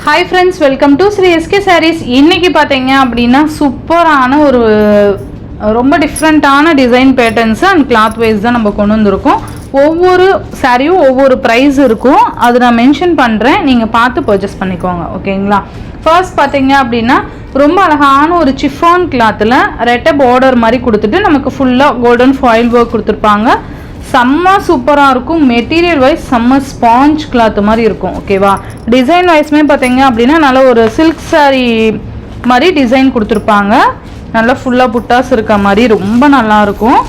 Hi friends, welcome to Sri SK Sarees. இன்னைக்கு பாத்தீங்க அப்படினா சூப்பரான ஒரு ரொம்ப டிஃபரண்டான design patterns and cloth wise தான் நம்ம கொண்டு வந்திருக்கோம். ஒவ்வொரு சாரியும் ஒவ்வொரு பிரைஸ் இருக்கும். அது நான் மென்ஷன் பண்றேன். நீங்க பார்த்து பர்ச்சேஸ் பண்ணிக்கோங்க. ஓகேங்களா? ஃபர்ஸ்ட் பாத்தீங்க அப்படினா ரொம்ப அழகான ஒரு chiffon clothல ரெட்டை border மாதிரி கொடுத்துட்டு நமக்கு ஃபுல்லா golden foil work கொடுத்திருப்பாங்க. செம்ம சூப்பரா இருக்கும். மெட்டீரியல் வைஸ் செம்ம ஸ்பாஞ்ச் கிளாத் மாதிரி இருக்கும். ஓகேவா? டிசைன் வைஸ்மே பார்த்தீங்க அப்படின்னா நல்ல ஒரு சில்க் சாரி மாதிரி டிசைன் கொடுத்துருப்பாங்க. நல்லா ஃபுல்லா புட்டாஸ் இருக்க மாதிரி ரொம்ப நல்லா இருக்கும்.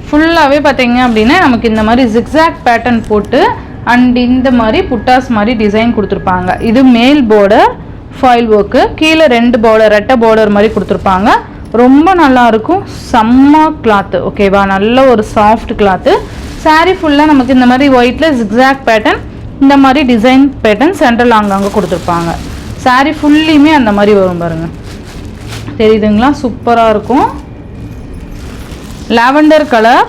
ஃபுல்லாகவே பார்த்தீங்க அப்படின்னா நமக்கு இந்த மாதிரி ஜிக்ஸாக் பேட்டர்ன் போட்டு அண்ட் இந்த மாதிரி புட்டாஸ் மாதிரி டிசைன் கொடுத்துருப்பாங்க. இது மேல் பார்டர் ஃபாயில் ஒர்க்கு, கீழே ரெண்டு பார்டர் ரெட்டை பார்டர் மாதிரி கொடுத்துருப்பாங்க. ரொம்ப நல்லா இருக்கும். செம்ம கிளாத். ஓகேவா? நல்ல ஒரு சாஃப்ட் கிளாத். சாரி ஃபுல்லாக நமக்கு இந்த மாதிரி ஒயிட்ல ஜிக்ஸாக் பேட்டர்ன், இந்த மாதிரி டிசைன் பேட்டர்ன் சென்ட்ரல் அங்கங்கே கொடுத்துருப்பாங்க. சாரி ஃபுல்லியுமே அந்த மாதிரி வரும் பாருங்க. தெரியுதுங்களா? சூப்பராக இருக்கும். Lavender colour.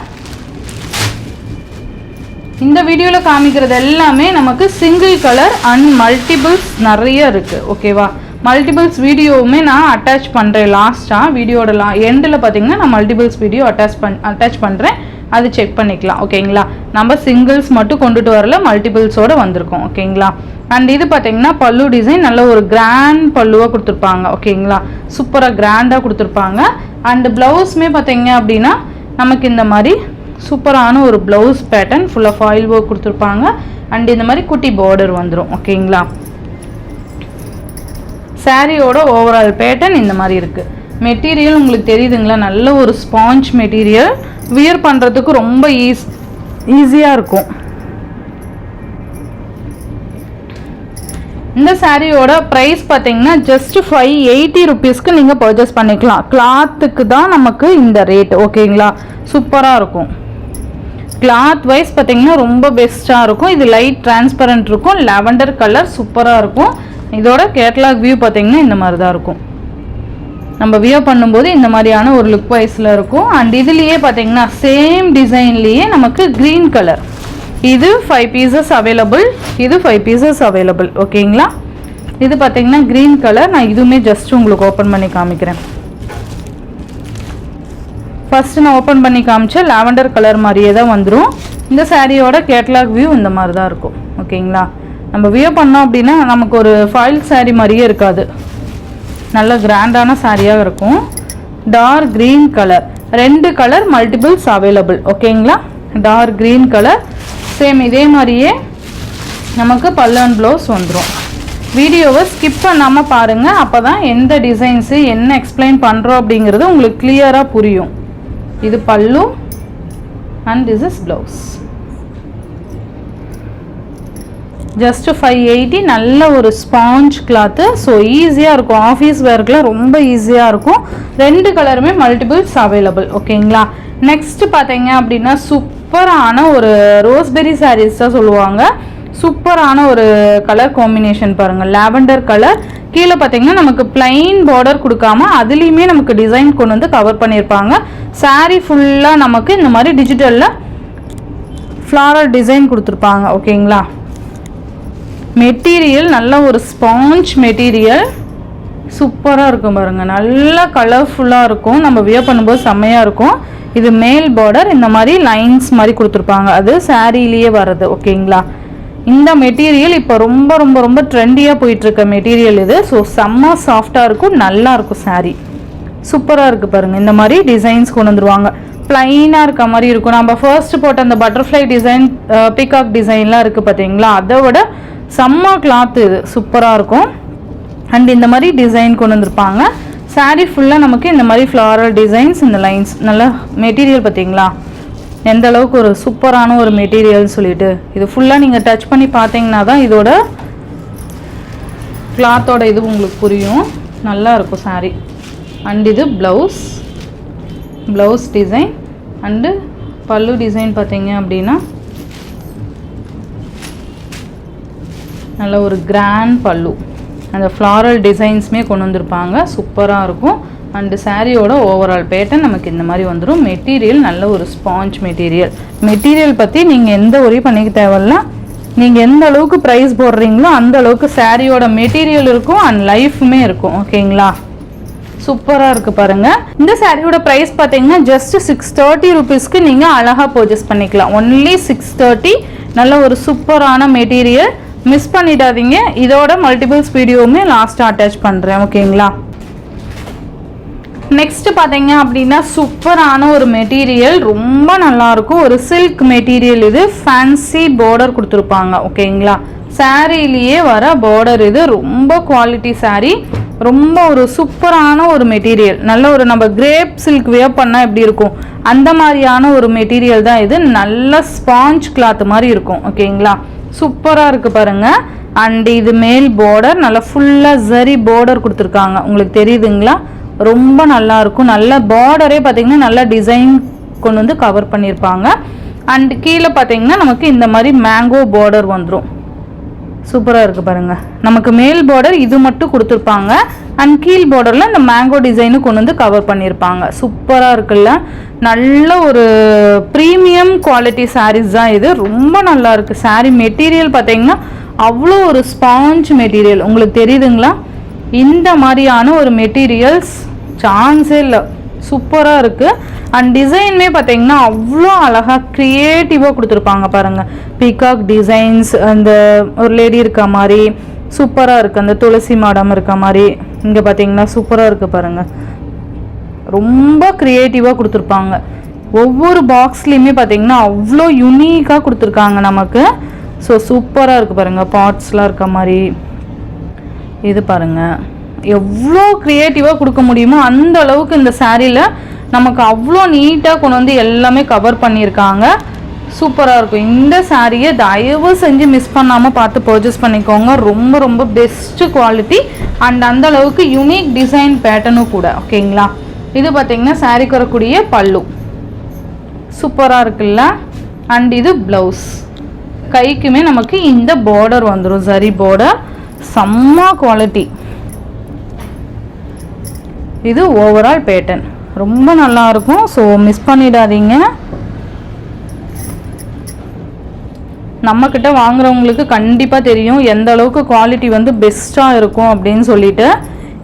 இந்த வீடியோவில் காமிக்கிறது எல்லாமே நமக்கு சிங்கிள் கலர் அண்ட் மல்டிபிள்ஸ் நிறைய இருக்குது. ஓகேவா? மல்டிபிள்ஸ் வீடியோவுமே நான் அட்டாச் பண்ணுறேன். லாஸ்ட்டாக வீடியோட எண்டில் பார்த்தீங்கன்னா நான் மல்டிபிள்ஸ் வீடியோ அட்டாச் பண்ணுறேன். அது செக் பண்ணிக்கலாம். ஓகேங்களா? நம்ம சிங்கிள்ஸ் மட்டும் கொண்டுட்டு வரல, மல்டிபிள்ஸோடு வந்திருக்கோம். ஓகேங்களா? அண்ட் இது பார்த்தீங்கன்னா பல்லு டிசைன் நல்ல ஒரு கிராண்ட் பல்லுவாக கொடுத்துருப்பாங்க. ஓகேங்களா? சூப்பராக கிராண்டாக கொடுத்துருப்பாங்க. அண்ட் ப்ளவுஸுமே பார்த்தீங்க அப்படின்னா நமக்கு இந்த மாதிரி சூப்பரான ஒரு ப்ளவுஸ் பேட்டர்ன் ஃபுல்லாக ஃபாயில் ஒர்க் கொடுத்துருப்பாங்க. அண்ட் இந்த மாதிரி குட்டி பார்டர் வந்துடும். ஓகேங்களா? சாரியோட ஓவரால் பேட்டர்ன் இந்த மாதிரி இருக்குது. மெட்டீரியல் உங்களுக்கு தெரியுதுங்களா? நல்ல ஒரு ஸ்பாஞ்ச் மெட்டீரியல். வியர் பண்ணுறதுக்கு ரொம்ப ஈஸியாக இருக்கும். இந்த சாரியோட ப்ரைஸ் பார்த்தீங்கன்னா ஜஸ்ட் 580 ருபீஸ்க்கு நீங்கள் பர்ச்சேஸ் பண்ணிக்கலாம். கிளாத்துக்கு தான் நமக்கு இந்த ரேட். ஓகேங்களா? சூப்பராக இருக்கும். கிளாத் வைஸ் பார்த்தீங்கன்னா ரொம்ப பெஸ்ட்டாக இருக்கும். இது லைட் டிரான்ஸ்பரண்ட் இருக்கும். லாவெண்டர் கலர் சூப்பராக இருக்கும். இதோட கேட்லாக் வியூ பார்த்தீங்கன்னா இந்த மாதிரி தான் இருக்கும். நம்ம வியர் பண்ணும்போது இந்த மாதிரியான ஒரு லுக் வைஸில் இருக்கும். அண்ட் இதுலேயே பார்த்தீங்கன்னா சேம் டிசைன்லேயே நமக்கு க்ரீன் கலர். இது 5 பீசஸ் அவைலபிள். இது 5 பீசஸ் அவைலபிள். ஓகேங்களா? இது பார்த்தீங்கன்னா க்ரீன் கலர். நான் இதுவுமே ஜஸ்ட் உங்களுக்கு ஓப்பன் பண்ணி காமிக்கிறேன். ஃபர்ஸ்ட் நான் ஓப்பன் பண்ணி காமிச்சேன் லாவெண்டர் கலர் மாதிரியே தான் வந்துடும். இந்த சாரியோட கேட்லாக் வியூ இந்த மாதிரி தான் இருக்கும். ஓகேங்களா? நம்ம வியர் பண்ணோம் அப்படின்னா நமக்கு ஒரு ஃபாயில் சாரி மாதிரியே இருக்காது. நல்ல கிராண்டான சாரியாக இருக்கும். Dark green colour. 2 கலர் மல்டிபிள்ஸ் அவைலபிள். ஓகேங்களா? டார்க் க்ரீன் கலர் சேம் இதே மாதிரியே நமக்கு பல்லு அண்ட் ப்ளவுஸ் வந்துடும். வீடியோவை ஸ்கிப் பண்ணாமல் பாருங்கள். அப்போ தான் எந்த டிசைன்ஸு என்ன எக்ஸ்பிளைன் பண்ணுறோம் அப்படிங்கிறது உங்களுக்கு கிளியராக புரியும். இது பல்லு and this is blouse. Just 580. நல்ல ஒரு ஸ்பாஞ்ச் கிளாத்து. ஸோ ஈஸியாக இருக்கும். ஆஃபீஸ் வேர்க்கெலாம் ரொம்ப ஈஸியாக இருக்கும். 2 கலருமே மல்டிபிள்ஸ் அவைலபிள். ஓகேங்களா? நெக்ஸ்ட் பார்த்தீங்க அப்படின்னா சூப்பரான ஒரு ரோஸ்பெரி சாரீஸ் தான் சொல்லுவாங்க. சூப்பரான ஒரு கலர் காம்பினேஷன் பாருங்கள். Lavender colour. கீழே பார்த்தீங்கன்னா நமக்கு பிளைன் பார்டர் கொடுக்காம அதுலேயுமே நமக்கு டிசைன் கொண்டு வந்து கவர் பண்ணியிருப்பாங்க. சாரீ ஃபுல்லாக நமக்கு இந்த மாதிரி டிஜிட்டலில் ஃப்ளாரல் டிசைன் கொடுத்துருப்பாங்க. ஓகேங்களா? மெட்டீரியல் நல்ல ஒரு ஸ்பாஞ்ச் மெட்டீரியல். சூப்பராக இருக்கும் பாருங்கள். நல்லா கலர்ஃபுல்லாக இருக்கும். நம்ம வியர் பண்ணும்போது செம்மையாக இருக்கும். இது மேல் பார்டர் இந்த மாதிரி லைன்ஸ் மாதிரி கொடுத்துருப்பாங்க. அது சாரிலேயே வர்றது. ஓகேங்களா? இந்த மெட்டீரியல் இப்போ ரொம்ப ரொம்ப ரொம்ப ட்ரெண்டியாக போயிட்டுருக்க மெட்டீரியல் இது. ஸோ செம்ம சாஃப்டாக இருக்கும். நல்லா இருக்கும் சாரீ. சூப்பராக இருக்குது பாருங்கள். இந்த மாதிரி டிசைன்ஸ் கொண்டு வந்துருவாங்க. ப்ளைனாக இருக்க மாதிரி இருக்கும். நம்ம ஃபர்ஸ்ட் போட்ட அந்த பட்டர்ஃப்ளை டிசைன், பீகாக் டிசைன்லாம் இருக்குது பார்த்தீங்களா? அதை விட செம்ம கிளாத் இது. சூப்பராக இருக்கும். அண்ட் இந்த மாதிரி டிசைன் கொண்டு வந்திருப்பாங்க. சாரீ ஃபுல்லாக நமக்கு இந்த மாதிரி ஃப்ளாரல் டிசைன்ஸ், இந்த லைன்ஸ். நல்ல மெட்டீரியல் பார்த்தீங்களா? எந்த அளவுக்கு ஒரு சூப்பரான ஒரு மெட்டீரியல் சொல்லிட்டு. இது ஃபுல்லாக நீங்கள் டச் பண்ணி பார்த்தீங்கன்னா தான் இதோட கிளாத்தோட இது உங்களுக்கு புரியும். நல்லா இருக்கும் சாரீ. அண்ட் இது ப்ளவுஸ் டிசைன் அண்டு பல்லு டிசைன் பார்த்தீங்க அப்படின்னா நல்ல ஒரு கிராண்ட் பல்லு. அந்த ஃப்ளாரல் டிசைன்ஸுமே கொண்டு வந்திருப்பாங்க. சூப்பராக இருக்கும். அண்டு சாரியோட ஓவரால் பேட்டர்ன் நமக்கு இந்த மாதிரி வந்துடும். மெட்டீரியல் நல்ல ஒரு ஸ்பாஞ்ச் மெட்டீரியல் பற்றி நீங்கள் எந்த ஒரே பண்ணிக்க தேவையில்ல. நீங்கள் எந்த அளவுக்கு ப்ரைஸ் போடுறீங்களோ அந்த அளவுக்கு சாரியோட மெட்டீரியல் இருக்கும் அண்ட் லைஃபுமே இருக்கும். ஓகேங்களா, சூப்பராக இருக்குது பாருங்கள். இந்த சாரியோட ப்ரைஸ் பார்த்தீங்கன்னா ஜஸ்ட் 630 ருபீஸ்க்கு நீங்கள் அழகாக பர்ச்சேஸ் பண்ணிக்கலாம். ஒன்லி 630. நல்ல ஒரு சூப்பரான மெட்டீரியல், மிஸ் பண்ணிடாதீங்க. இதோட மல்டிபிள்ஸ் வீடியோவுமே லாஸ்ட்டாக அட்டாச் பண்ணுறேன். ஓகேங்களா, நெக்ஸ்ட் பார்த்தீங்க அப்படின்னா சூப்பரான ஒரு மெட்டீரியல், ரொம்ப நல்லாயிருக்கும். ஒரு சில்க் மெட்டீரியல், இது ஃபேன்சி பார்டர் கொடுத்துருப்பாங்க. ஓகேங்களா, சாரிலேயே வர பார்டர், இது ரொம்ப குவாலிட்டி சாரீ, ரொம்ப ஒரு சூப்பரான ஒரு மெட்டீரியல். நல்ல ஒரு நம்ம கிரேப் சில்க் வேர் பண்ணால் எப்படி இருக்கும் அந்த மாதிரியான ஒரு மெட்டீரியல் தான் இது. நல்ல ஸ்பாஞ்ச் கிளாத் மாதிரி இருக்கும். ஓகேங்களா, சூப்பராக இருக்குது பாருங்கள். அண்ட் இது மேல் பார்டர் நல்லா ஃபுல்லாக ஜரி பார்டர் கொடுத்துருக்காங்க. உங்களுக்கு தெரியுதுங்களா, ரொம்ப நல்லா இருக்கும். நல்ல பார்டரே பார்த்தீங்கன்னா நல்ல டிசைன் கொண்டு வந்து கவர் பண்ணியிருப்பாங்க. அண்ட் கீழே பார்த்தீங்கன்னா நமக்கு இந்த மாதிரி மேங்கோ பார்டர் வந்துடும். சூப்பராக இருக்குது பாருங்கள். நமக்கு மேல் பார்டர் இது மட்டும் கொடுத்துருப்பாங்க அண்ட் கீழ் பார்டரில் இந்த மேங்கோ டிசைனு கொண்டு வந்து கவர் பண்ணியிருப்பாங்க. சூப்பராக இருக்குல்ல, நல்ல ஒரு ப்ரீமியம் குவாலிட்டி சாரீஸ் தான் இது. ரொம்ப நல்லா இருக்குது. சாரீ மெட்டீரியல் பார்த்தீங்கன்னா அவ்வளோ ஒரு ஸ்பாஞ்ச் மெட்டீரியல். உங்களுக்கு தெரியுதுங்களா, இந்த மாதிரியான ஒரு மெட்டீரியல்ஸ் சான்ஸே இல்லை. சூப்பராக இருக்குது. அண்ட் டிசைனுமே பார்த்தீங்கன்னா அவ்வளோ அழகாக க்ரியேட்டிவாக கொடுத்துருப்பாங்க பாருங்கள். பீகாக் டிசைன்ஸ், அந்த ஒரு லேடி இருக்க மாதிரி சூப்பராக இருக்குது. அந்த துளசி மாடம் இருக்க மாதிரி இங்கே பார்த்தீங்கன்னா சூப்பராக இருக்குது பாருங்கள். ரொம்ப க்ரியேட்டிவாக கொடுத்துருப்பாங்க. ஒவ்வொரு பாக்ஸ்லேயுமே பார்த்தீங்கன்னா அவ்வளோ யூனிக்காக கொடுத்துருக்காங்க நமக்கு. ஸோ சூப்பராக இருக்குது பாருங்கள். பார்ட்ஸ்லாம் இருக்க மாதிரி இது பாருங்கள், எவ்வளோ க்ரியேட்டிவாக கொடுக்க முடியுமோ அந்த அளவுக்கு இந்த சாரியில் நமக்கு அவ்வளோ நீட்டாக கொண்டு வந்து எல்லாமே கவர் பண்ணியிருக்காங்க. சூப்பராக இருக்கும். இந்த சாரியை தயவு செஞ்சு மிஸ் பண்ணாமல் பார்த்து பர்ச்சேஸ் பண்ணிக்கோங்க. ரொம்ப ரொம்ப பெஸ்ட்டு குவாலிட்டி அண்ட் அந்த அளவுக்கு யூனிக் டிசைன் பேட்டர்னும் கூட. ஓகேங்களா, இது பார்த்திங்கன்னா சாரிக்கு வரக்கூடிய பல்லு சூப்பராக இருக்குல்ல. அண்ட் இது ப்ளவுஸ், கைக்குமே நமக்கு இந்த பார்டர் வந்துடும், சரி பார்டர், செம்ம குவாலிட்டி. இது ஓவரால் பேட்டர்ன் ரொம்ப நல்லா இருக்கும். ஸோ மிஸ் பண்ணிடாதீங்க. நம்மக்கிட்ட வாங்குறவங்களுக்கு கண்டிப்பாக தெரியும் எந்த அளவுக்கு குவாலிட்டி வந்து பெஸ்ட்டாக இருக்கும் அப்படின்னு சொல்லிட்டு.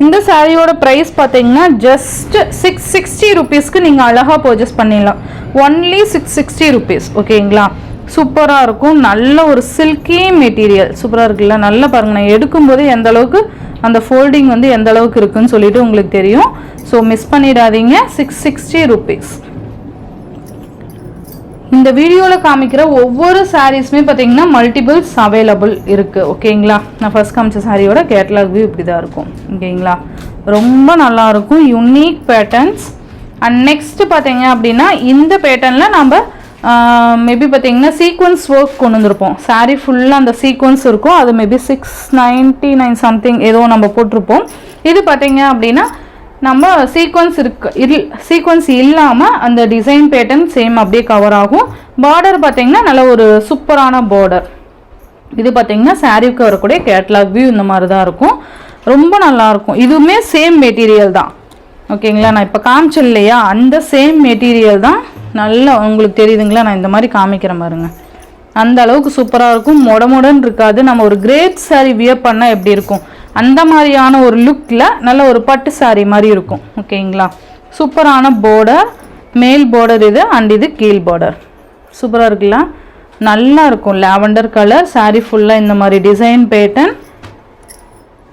இந்த சாரியோட ப்ரைஸ் பார்த்தீங்கன்னா ஜஸ்ட் 660 ருபீஸ்க்கு நீங்கள் அழகாக பர்ச்சேஸ் பண்ணிடலாம். Only 660 rupees. ஓகேங்களா, சூப்பராக இருக்கும். நல்ல ஒரு சில்கி மெட்டீரியல் சூப்பராக இருக்குல்ல. நல்லா பாருங்கள், நான் எடுக்கும்போது எந்த அளவுக்கு அந்த ஃபோல்டிங் வந்து எந்த அளவுக்கு இருக்குன்னு சொல்லிட்டு உங்களுக்கு தெரியும். ஸோ மிஸ் பண்ணிடாதீங்க. 660 ருபீஸ். இந்த வீடியோவில் காமிக்கிற ஒவ்வொரு சாரீஸுமே பார்த்தீங்கன்னா மல்டிபிள்ஸ் அவைலபிள் இருக்குது. ஓகேங்களா, நான் ஃபர்ஸ்ட் காமிச்ச சாரியோட கேட்லாக் வியூ இப்படி தான் இருக்கும். ஓகேங்களா, ரொம்ப நல்லாயிருக்கும். Unique patterns. அண்ட் நெக்ஸ்ட்டு பார்த்தீங்க அப்படின்னா இந்த பேட்டர்னில் நம்ம மேபி பார்த்தீங்கன்னா சீக்வன்ஸ் ஒர்க் கொண்டு வந்திருப்போம். சாரீ ஃபுல்லாக அந்த சீக்வன்ஸ் இருக்கும். அது மேபி 699 சம்திங் ஏதோ நம்ம போட்டிருப்போம். இது பார்த்தீங்க அப்படின்னா நம்ம சீக்வன்ஸ் இல்லாமல் அந்த டிசைன் பேட்டர்ன் சேம் அப்படியே கவர் ஆகும். பார்டர் பார்த்தீங்கன்னா நல்ல ஒரு சூப்பரான பார்டர். இது பார்த்தீங்கன்னா சாரீக்கு வரக்கூடிய கேட்லாக் வியூ இந்த மாதிரி தான் இருக்கும். ரொம்ப நல்லாயிருக்கும். இதுவுமே சேம் மெட்டீரியல் தான். ஓகேங்களா, நான் இப்போ காமிச்சேன் இல்லையா, அந்த சேம் மெட்டீரியல் தான். நல்லா உங்களுக்கு தெரியுதுங்களா, நான் இந்த மாதிரி காமிக்கிறேன் பாருங்க. அந்த அளவுக்கு சூப்பராக இருக்கும். மொடமொடன் இருக்காது. நம்ம ஒரு கிரேட் சாரீ வியர் பண்ணால் எப்படி இருக்கும் அந்த மாதிரியான ஒரு லுக்கில் நல்ல ஒரு பட்டு சாரீ மாதிரி இருக்கும். ஓகேங்களா, சூப்பரான பார்டர், மேல் பார்டர் இது அண்ட் இது கீழ் பார்டர். சூப்பராக இருக்குல்ல, நல்லா இருக்கும். லாவெண்டர் கலர் சாரீ ஃபுல்லாக இந்த மாதிரி டிசைன் பேட்டர்ன்.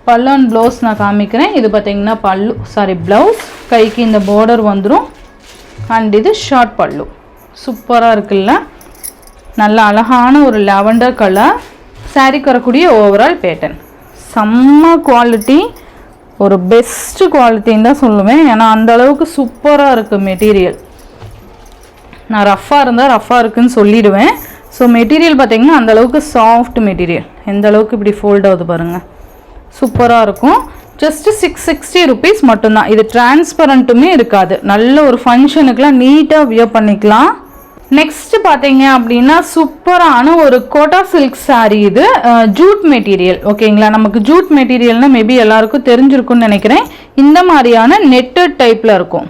பல்லு அண்ட் ப்ளவுஸ் நான் காமிக்கிறேன். இது பார்த்தீங்கன்னா ப்ளவுஸ், கைக்கு இந்த பார்டர் வந்துடும். அண்ட் இது ஷார்ட் பல்லு. சூப்பராக இருக்குல்ல, நல்ல அழகான ஒரு லாவெண்டர் கலர். சாரீக்கு வரக்கூடிய ஓவரால் பேட்டர்ன் செம்ம குவாலிட்டி, ஒரு பெஸ்ட்டு குவாலிட்டின்னு தான் சொல்லுவேன். ஏன்னா அந்த அளவுக்கு சூப்பராக இருக்குது மெட்டீரியல். நான் ரஃப்பாக இருந்தால் ரஃப்பாக இருக்குதுன்னு சொல்லிடுவேன். ஸோ மெட்டீரியல் பார்த்திங்கன்னா அந்தளவுக்கு சாஃப்ட் மெட்டீரியல். எந்த அளவுக்கு இப்படி ஃபோல்ட் ஆகுது பாருங்கள், சூப்பராக இருக்கும். ஜஸ்ட்டு 660 ருபீஸ் மட்டும்தான். இது டிரான்ஸ்பரண்ட்டுமே இருக்காது. நல்ல ஒரு ஃபங்க்ஷனுக்குலாம் நீட்டாக வியர் பண்ணிக்கலாம். நெக்ஸ்ட் பார்த்தீங்க அப்படின்னா சூப்பரான ஒரு கோட்டா சில்க் saree. இது ஜூட் மெட்டீரியல். ஓகேங்களா, நமக்கு ஜூட் மெட்டீரியல்னா மேபி எல்லாருக்கும் தெரிஞ்சிருக்கும்னு நினைக்கிறேன். இந்த மாதிரியான நெட்டட் டைப்பில் இருக்கும்,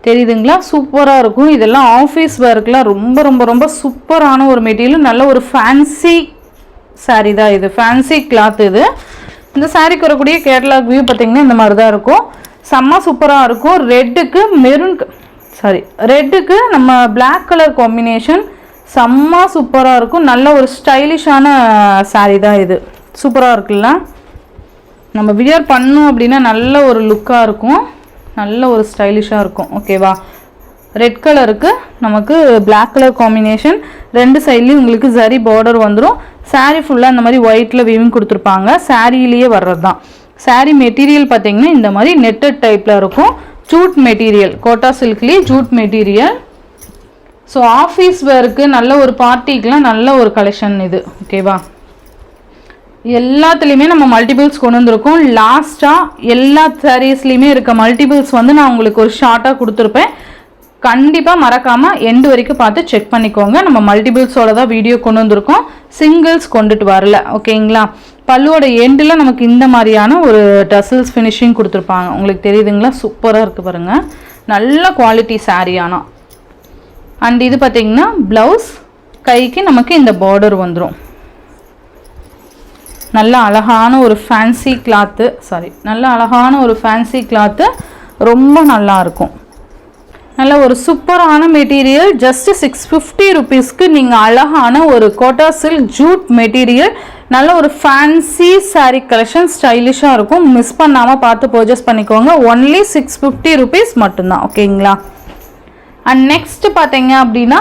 தெரியுதுங்களா? சூப்பராக இருக்கும். இதெல்லாம் ஆஃபீஸ் ஒர்க்லாம் ரொம்ப ரொம்ப ரொம்ப சூப்பரான ஒரு மெட்டீரியல். நல்ல ஒரு ஃபேன்சி saree தான் இது, ஃபேன்சி கிளாத் இது. இந்த சாரீக்கு வரக்கூடிய கேட்டலாக் வியூ பார்த்தீங்கன்னா இந்த மாதிரி தான் இருக்கும். செம்ம சூப்பராக இருக்கும். ரெட்டுக்கு நம்ம பிளாக் கலர் காம்பினேஷன் செம்ம சூப்பராக இருக்கும். நல்ல ஒரு ஸ்டைலிஷான saree தான் இது. சூப்பராக இருக்குல்ல, நம்ம வியர் பண்ணோம் அப்படின்னா நல்ல ஒரு லுக்காக இருக்கும், நல்ல ஒரு ஸ்டைலிஷாக இருக்கும். ஓகேவா, ரெட் கலருக்கு நமக்கு பிளாக் கலர் காம்பினேஷன், ரெண்டு சைட்லேயும் உங்களுக்கு சரி பார்டர் வந்துடும். saree ஃபுல்லாக இந்த மாதிரி ஒயிட்டில் வீவிங் கொடுத்துருப்பாங்க, சாரியிலேயே வர்றது தான். saree மெட்டீரியல் பார்த்தீங்கன்னா இந்த மாதிரி நெட்டட் டைப்பில் இருக்கும். ஜூட் மெட்டீரியல், கோட்டா சில்க்லேயே ஜூட் மெட்டீரியல். ஸோ ஆஃபீஸ் வேருக்கு நல்ல ஒரு பார்ட்டிக்கெலாம் நல்ல ஒரு கலெக்ஷன் இது. ஓகேவா, எல்லாத்துலேயுமே நம்ம மல்டிபிள்ஸ் கொண்டு வந்திருக்கோம். லாஸ்ட்டாக எல்லா சாரீஸ்லேயுமே இருக்க மல்டிபிள்ஸ் வந்து நான் உங்களுக்கு ஒரு ஷார்ட்டாக கொடுத்துருப்பேன். கண்டிப்பாக மறக்காமல் எண்டு வரைக்கும் பார்த்து செக் பண்ணிக்கோங்க. நம்ம மல்டிபிள்ஸோட தான் வீடியோ கொண்டு வந்திருக்கோம், சிங்கிள்ஸ் கொண்டுட்டு வரல. ஓகேங்களா, பல்லுவோட எண்டில் நமக்கு இந்த மாதிரியான ஒரு டசல்ஸ் ஃபினிஷிங் கொடுத்துருப்பாங்க. உங்களுக்கு தெரியுதுங்களா, சூப்பராக இருக்குது பாருங்கள், நல்ல குவாலிட்டி saree ஆனால். அண்ட் இது பார்த்திங்கன்னா ப்ளவுஸ், கைக்கு நமக்கு இந்த பார்டர் வந்துடும். நல்ல அழகான ஒரு ஃபேன்சி கிளாத்து, நல்ல அழகான ஒரு ஃபேன்சி கிளாத்து, ரொம்ப நல்லா இருக்கும். நல்ல ஒரு சூப்பரான மெட்டீரியல். ஜஸ்ட் 650 ருபீஸ்க்கு நீங்கள் அழகான ஒரு கோட்டா சில்க் ஜூட் மெட்டீரியல், நல்ல ஒரு ஃபேன்சி saree கலெக்ஷன், ஸ்டைலிஷாக இருக்கும். மிஸ் பண்ணாமல் பார்த்து பர்ச்சேஸ் பண்ணிக்கோங்க. ஒன்லி 650 ருபீஸ் மட்டும்தான். ஓகேங்களா, அண்ட் நெக்ஸ்ட் பார்த்தீங்க அப்படின்னா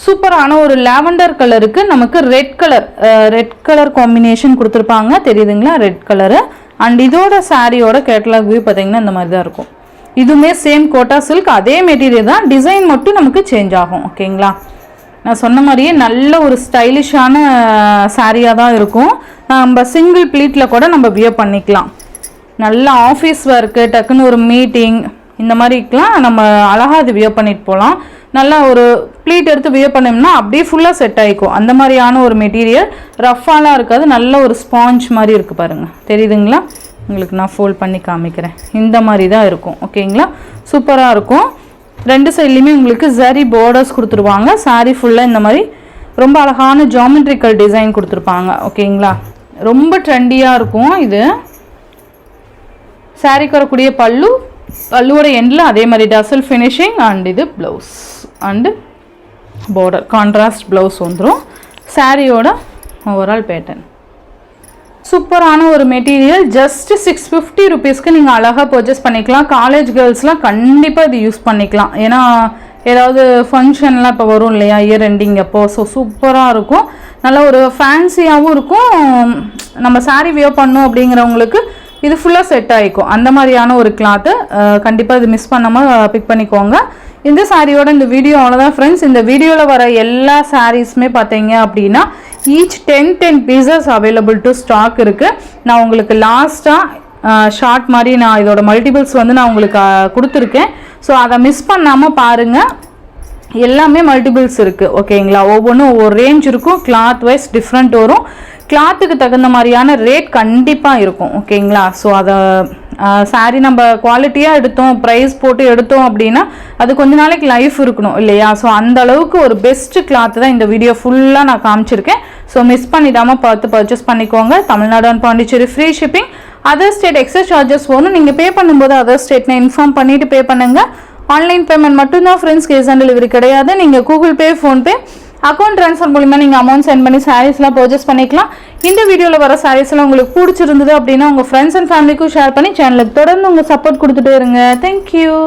சூப்பரான ஒரு லாவெண்டர் கலருக்கு நமக்கு ரெட் கலர் காம்பினேஷன் கொடுத்துருப்பாங்க, தெரியுதுங்களா, ரெட் கலரு. அண்ட் இதோட சாரியோட கேட்டலாக் வியூ பார்த்தீங்கன்னா இந்த மாதிரி தான் இருக்கும். இதுவுமே சேம் கோட்டா சில்க், அதே மெட்டீரியல் தான், டிசைன் மட்டும் நமக்கு சேஞ்ச் ஆகும். ஓகேங்களா, நான் சொன்ன மாதிரியே நல்ல ஒரு ஸ்டைலிஷான சாரியாக தான் இருக்கும். நம்ம சிங்கிள் ப்ளீட்டில் கூட நம்ம வியர் பண்ணிக்கலாம். நல்ல ஆஃபீஸ் ஒர்க்கு, டக்குன்னு ஒரு மீட்டிங், இந்த மாதிரிக்கெலாம் நம்ம அழகாக அது வியர் பண்ணிட்டு போகலாம். நல்லா ஒரு ப்ளீட் எடுத்து வியர் பண்ணோம்னா அப்படியே ஃபுல்லாக செட் ஆகிக்கும். அந்த மாதிரியான ஒரு மெட்டீரியல், ரஃப்பாலாம் இருக்காது, நல்ல ஒரு ஸ்பாஞ்ச் மாதிரி இருக்குது பாருங்கள், தெரியுதுங்களா? உங்களுக்கு நான் ஃபோல்ட் பண்ணி காமிக்கிறேன். இந்த மாதிரி தான் இருக்கும். ஓகேங்களா, சூப்பராக இருக்கும். ரெண்டு சைட்லேயுமே உங்களுக்கு சரி பார்டர்ஸ் கொடுத்துருவாங்க. saree ஃபுல்லாக இந்த மாதிரி ரொம்ப அழகான ஜாமெட்ரிக்கல் டிசைன் கொடுத்துருப்பாங்க. ஓகேங்களா, ரொம்ப ட்ரெண்டியாக இருக்கும் இது. சாரீக்கு வரக்கூடிய பல்லுவோட எண்டில் அதே மாதிரி டசல் ஃபினிஷிங். அண்ட் இது blouse and border contrast blouse வந்துடும். சாரியோட ஓவரால் பேட்டர்ன் சூப்பரான ஒரு மெட்டீரியல். ஜஸ்ட் 650 ருபீஸ்க்கு நீங்கள் அழகாக பர்ச்சேஸ் பண்ணிக்கலாம். காலேஜ் கேர்ள்ஸ்லாம் கண்டிப்பாக இது யூஸ் பண்ணிக்கலாம். ஏன்னா ஏதாவது ஃபங்க்ஷன்லாம் இப்போ வரும் இல்லையா, இயர் எண்டிங் அப்போ. ஸோ சூப்பராக இருக்கும், நல்ல ஒரு ஃபேன்சியாகவும் இருக்கும். நம்ம saree வியர் பண்ணோம் அப்படிங்கிறவங்களுக்கு இது ஃபுல்லாக செட் ஆகிக்கும். அந்த மாதிரியான ஒரு கிளாத்து. கண்டிப்பாக இது மிஸ் பண்ணாமல் பிக் பண்ணிக்கோங்க. இந்த சாரியோட இந்த வீடியோ அவ்வளோதான் ஃப்ரெண்ட்ஸ். இந்த வீடியோவில் வர எல்லா சாரீஸுமே பார்த்தீங்க அப்படின்னா each 10 pieces available to stock இருக்குது. நான் உங்களுக்கு லாஸ்ட்டாக ஷார்ட் மாதிரி நான் இதோட மல்டிபிள்ஸ் வந்து நான் உங்களுக்கு கொடுத்துருக்கேன். ஸோ அதை மிஸ் பண்ணாமல் பாருங்கள். எல்லாமே மல்டிபிள்ஸ் இருக்குது. ஓகேங்களா, ஒவ்வொன்றும் ஒவ்வொரு ரேஞ்ச் இருக்கும். கிளாத் வைஸ் டிஃப்ரெண்ட் வரும். கிளாத்துக்கு தகுந்த மாதிரியான ரேட் கண்டிப்பாக இருக்கும். ஓகேங்களா, ஸோ அதை சாரீ நம்ம குவாலிட்டியாக எடுத்தோம், ப்ரைஸ் போட்டு எடுத்தோம் அப்படின்னா அது கொஞ்ச நாளைக்கு லைஃப் இருக்கணும் இல்லையா. ஸோ அந்த அளவுக்கு ஒரு பெஸ்ட் கிளாத் தான் இந்த வீடியோ ஃபுல்லாக நான் காமிச்சிருக்கேன். ஸோ மிஸ் பண்ணிடாமல் பார்த்து பர்ச்சேஸ் பண்ணிக்கோங்க. Tamil Nadu and Pondicherry free shipping. Other state extra charges வரும். நீங்கள் பே பண்ணும்போது அதர் ஸ்டேட்னை இன்ஃபார்ம் பண்ணிவிட்டு பே பண்ணுங்கள். ஆன்லைன் பேமெண்ட் மட்டும்தான் ஃப்ரெண்ட்ஸ், கேஷ் ஆன் டெலிவரி கிடையாது. நீங்கள் Google Pay, PhonePe, account transfer மூலிமா நீங்கள் அமௌண்ட் சென்ட் பண்ணி சாரீஸ்லாம் பர்ச்சேஸ் பண்ணிக்கலாம். இந்த வீடியோவில் வர சாரீஸ்லாம் உங்களுக்கு பிடிச்சிருந்தது அப்படின்னா உங்கள் ஃப்ரெண்ட்ஸ் அண்ட் ஃபேமிலிக்கும் ஷேர் பண்ணி சேனலுக்கு தொடர்ந்து உங்கள் சப்போர்ட் கொடுத்துட்டே இருங்க. தேங்க்யூ.